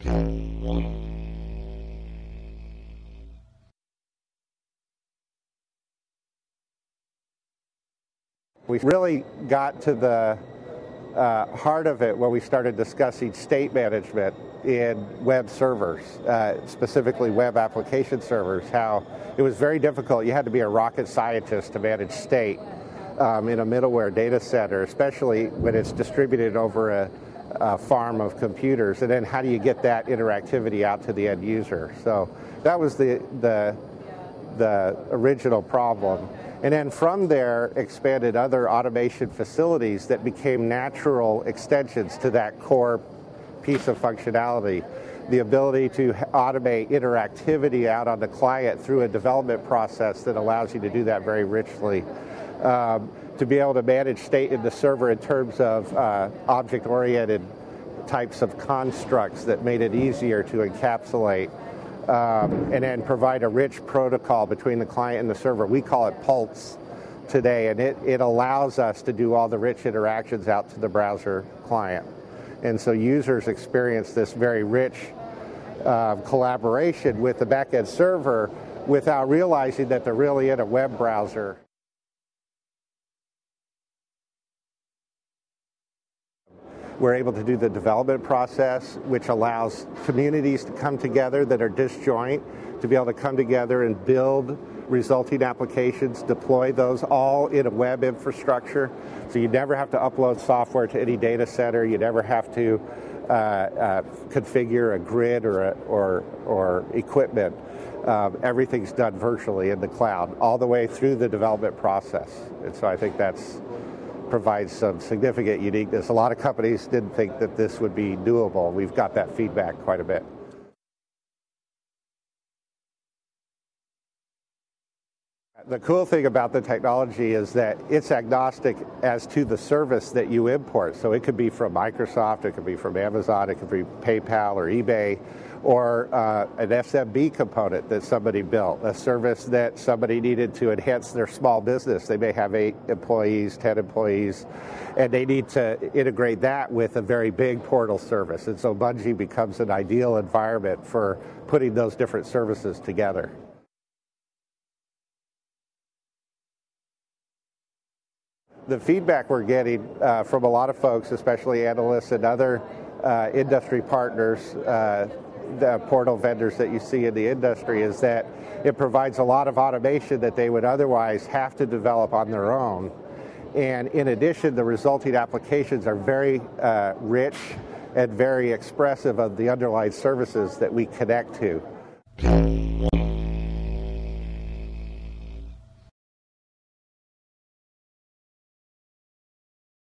We really got to the heart of it when we started discussing state management in web servers, specifically web application servers, how it was very difficult. You had to be a rocket scientist to manage state in a middleware data center, especially when it's distributed over a farm of computers. And then how do you get that interactivity out to the end user? So that was the original problem. And then from there expanded other automation facilities that became natural extensions to that core piece of functionality. The ability to automate interactivity out on the client through a development process that allows you to do that very richly. To be able to manage state in the server in terms of object-oriented types of constructs that made it easier to encapsulate. And then provide a rich protocol between the client and the server. We call it Pulse today, and it allows us to do all the rich interactions out to the browser client. And so users experience this very rich collaboration with the backend server without realizing that they're really in a web browser. We're able to do the development process, which allows communities to come together that are disjoint, to be able to come together and build resulting applications, deploy those all in a web infrastructure. So you never have to upload software to any data center. You never have to configure a grid or equipment. Everything's done virtually in the cloud, all the way through the development process. And so I think that's provides some significant uniqueness. A lot of companies didn't think that this would be doable. We've got that feedback quite a bit. The cool thing about the technology is that it's agnostic as to the service that you import. So it could be from Microsoft, it could be from Amazon, it could be PayPal or eBay, or an SMB component that somebody built, a service that somebody needed to enhance their small business. They may have 8 employees, 10 employees, and they need to integrate that with a very big portal service. And so Bungie becomes an ideal environment for putting those different services together. The feedback we're getting from a lot of folks, especially analysts and other industry partners, the portal vendors that you see in the industry, is that it provides a lot of automation that they would otherwise have to develop on their own. And in addition, the resulting applications are very rich and very expressive of the underlying services that we connect to.